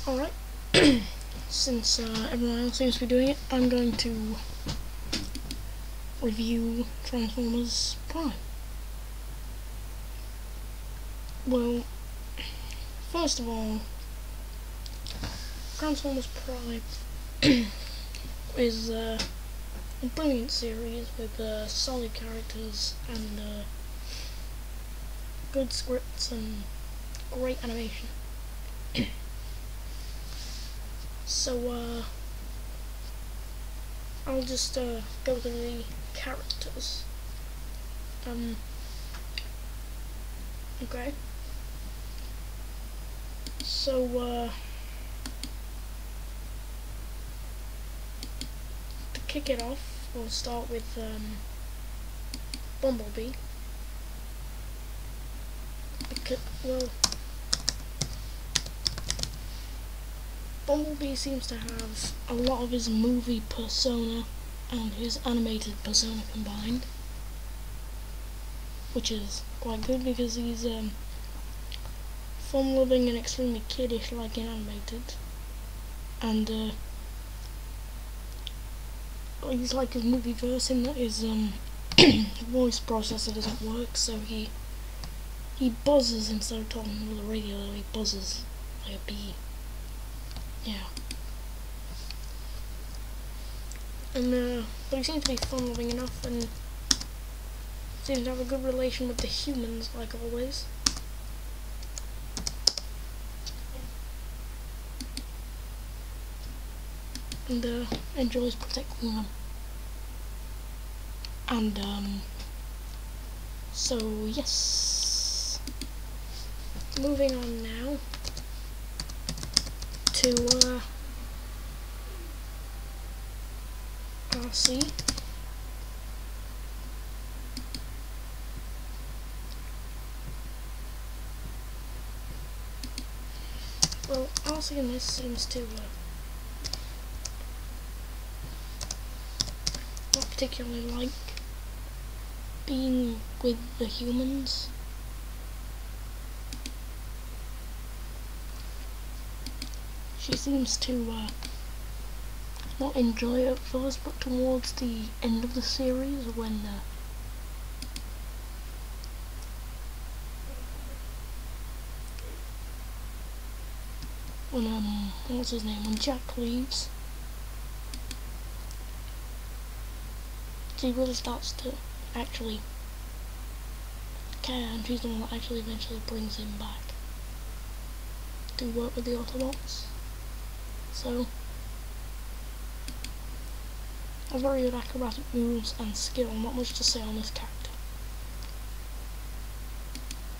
Alright, since everyone else seems to be doing it, I'm going to review Transformers Prime. Well, first of all, Transformers Prime is a brilliant series with solid characters and good scripts and great animation. So, I'll just go through the characters. Okay. So, to kick it off, we'll start with Bumblebee. Bumblebee seems to have a lot of his movie persona and his animated persona combined, which is quite good because he's fun-loving and extremely kiddish like in animated, and he's like his movie verse in that his voice processor doesn't work, so he buzzes instead of talking with a radio. He buzzes like a bee. Yeah. And but he seems to be fun-loving enough, and seems to have a good relation with the humans, like always. And enjoys protecting them. And so yes. Moving on now to Arcee. Well, Arcee in this seems to not particularly like being with the humans. She seems to not enjoy it at first, but towards the end of the series, when what's his name? When Jack leaves, she really starts to actually care, and she's the one that actually eventually brings him back to work with the Autobots. So, a very good acrobatic moves and skill, not much to say on this character.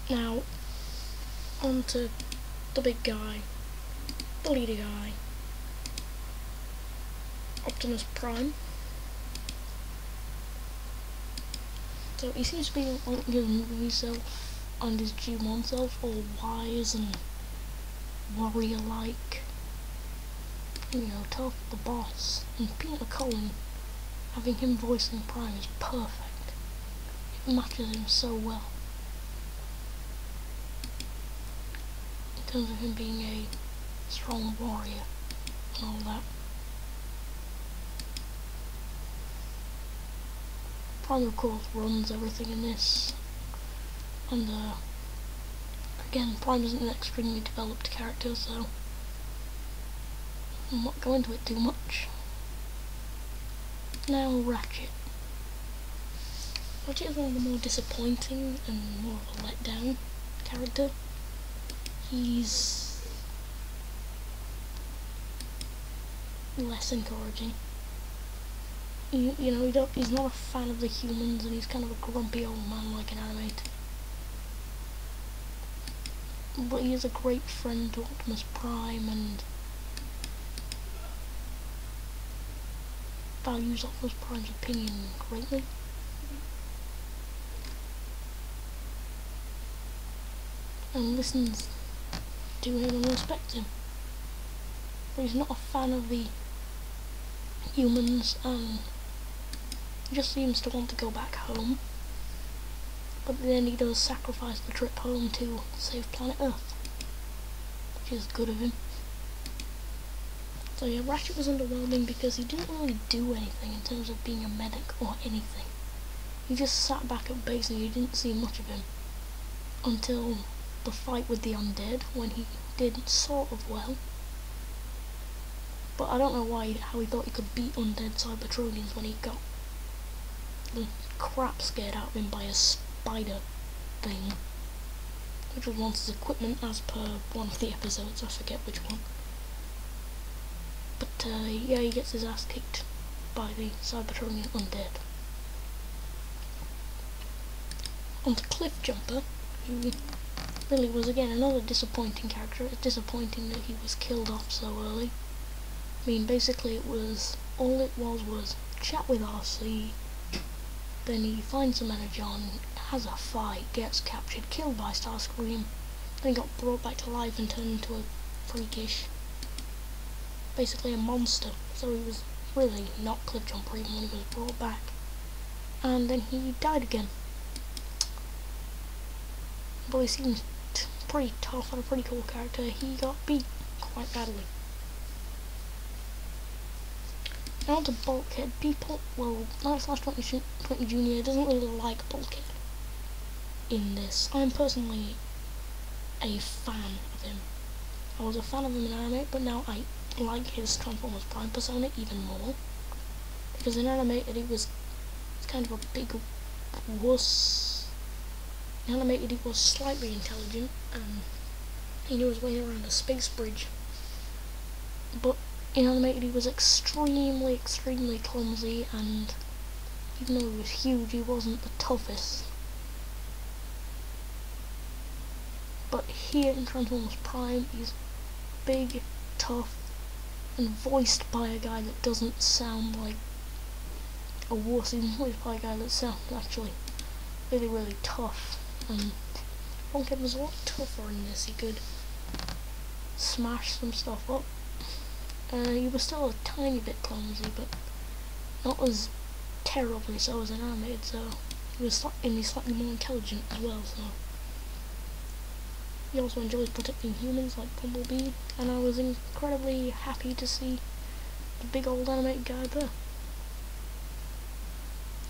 Now, on to the big guy, the leader guy, Optimus Prime. So he seems to be like his movie self and his G1 self, all wise and warrior-like. You know, tough, the boss. And Peter Cullen, having him voicing Prime is perfect. It matches him so well. In terms of him being a strong warrior and all that. Prime, of course, runs everything in this. And, again, Prime isn't an extremely developed character, so I'm not going into it too much. Now, Ratchet. Ratchet is one of the more disappointing and more of a letdown character. He's less encouraging. You know, he's not a fan of the humans, and he's kind of a grumpy old man like an animated. But he is a great friend to Optimus Prime, and values Optimus Prime's opinion greatly. And listens to him and respects him. But he's not a fan of the humans, and he just seems to want to go back home. But then he does sacrifice the trip home to save planet Earth, which is good of him. So yeah, Ratchet was underwhelming because he didn't really do anything in terms of being a medic or anything. He just sat back at base and you didn't see much of him until the fight with the undead, when he did sort of well. But I don't know how he thought he could beat undead Cybertronians when he got the crap scared out of him by a spider thing, which was once his equipment as per one of the episodes, I forget which one. But yeah, he gets his ass kicked by the Cybertronian undead. On to Cliffjumper, who really was again another disappointing character. It's disappointing that he was killed off so early. I mean, basically all it was chat with RC, then he finds some energon, has a fight, gets captured, killed by Starscream, then he got brought back to life and turned into a freakish, basically a monster. So he was really not Cliffjumper even when he was brought back. And then he died again. But he seemed pretty tough and a pretty cool character. He got beat quite badly. Now to Bulkhead. People, well, Nightslash20 Jr. doesn't really like Bulkhead in this. I'm personally a fan of him. I was a fan of him in Animate, but now I like his Transformers Prime persona even more. Because in Animated he's kind of a big wuss. In Animated he was slightly intelligent, and he knew his way around a space bridge. But in Animated he was extremely clumsy, and even though he was huge, he wasn't the toughest. But here in Transformers Prime, he's big, tough, and voiced by a guy that doesn't sound like a wuss. He's voiced by a guy that sounds actually really tough. And Bulkhead was a lot tougher in this. He could smash some stuff up. He was still a tiny bit clumsy, but not as terribly so as an Animated, so he was slightly more intelligent as well, so he also enjoys protecting humans like Bumblebee, and I was incredibly happy to see the big old Animated guy there.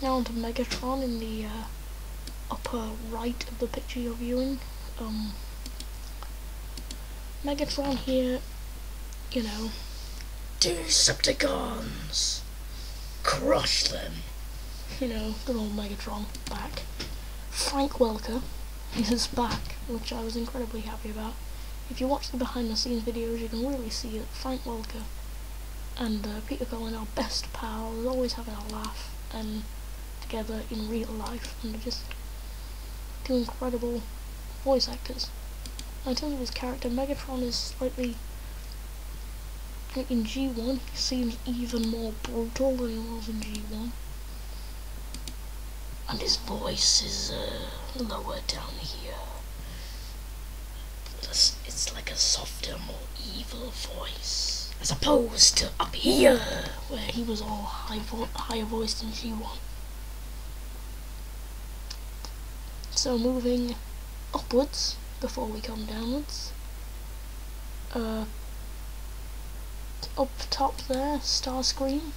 Now onto Megatron in the upper right of the picture you're viewing. Megatron here, you know, Decepticons, crush them. You know, good old Megatron back. Frank Welker is back, which I was incredibly happy about. If you watch the behind the scenes videos, you can really see that Frank Welker and Peter Cullen are best pals, always having a laugh and together in real life, and they're just two incredible voice actors. Now, in terms of his character, Megatron is slightly, in G1 he seems even more brutal than he was in G1, and his voice is lower down here. It's like a softer, more evil voice, as opposed to up here, where he was all higher voiced in G1. So moving upwards before we come downwards. Up top there, Starscream.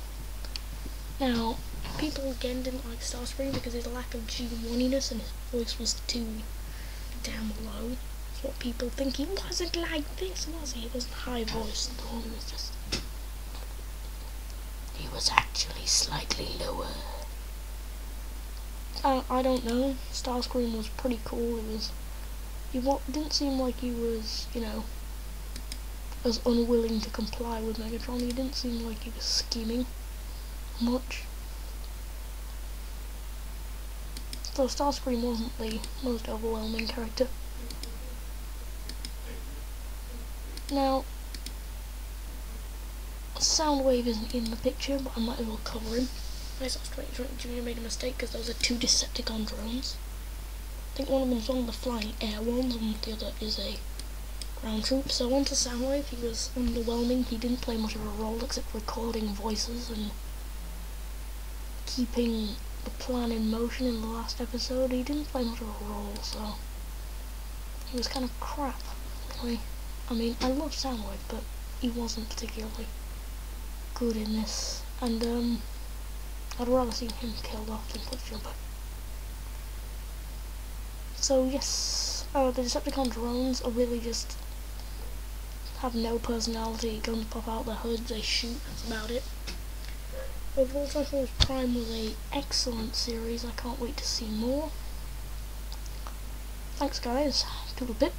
Now, people again didn't like Starscream because of his lack of G1-iness and his voice was too damn low. That's what people think. He wasn't like this, was he? He wasn't high voiced at all, he was actually slightly lower. I don't know. Starscream was pretty cool. He didn't seem like he was, you know, as unwilling to comply with Megatron. He didn't seem like he was scheming much. So Starscream wasn't the most overwhelming character. Now, Soundwave isn't in the picture, but I might as well cover him. Nightslash20 Jr. made a mistake because those are two Decepticon drones. I think one of them's one of the flying air ones and the other is a ground troop. So onto Soundwave, he was underwhelming. He didn't play much of a role except recording voices and keeping the plan in motion in the last episode. He didn't play much of a role, so he was kind of crap, really. I mean, I love Soundwave, but he wasn't particularly good in this, and I'd rather see him killed off than Cliff Jumper. So yes, the Decepticon drones are really just have no personality. Guns pop out their hoods, they shoot, that's about it. Overall, Transformers Prime was an excellent series. I can't wait to see more. Thanks guys, till a bit.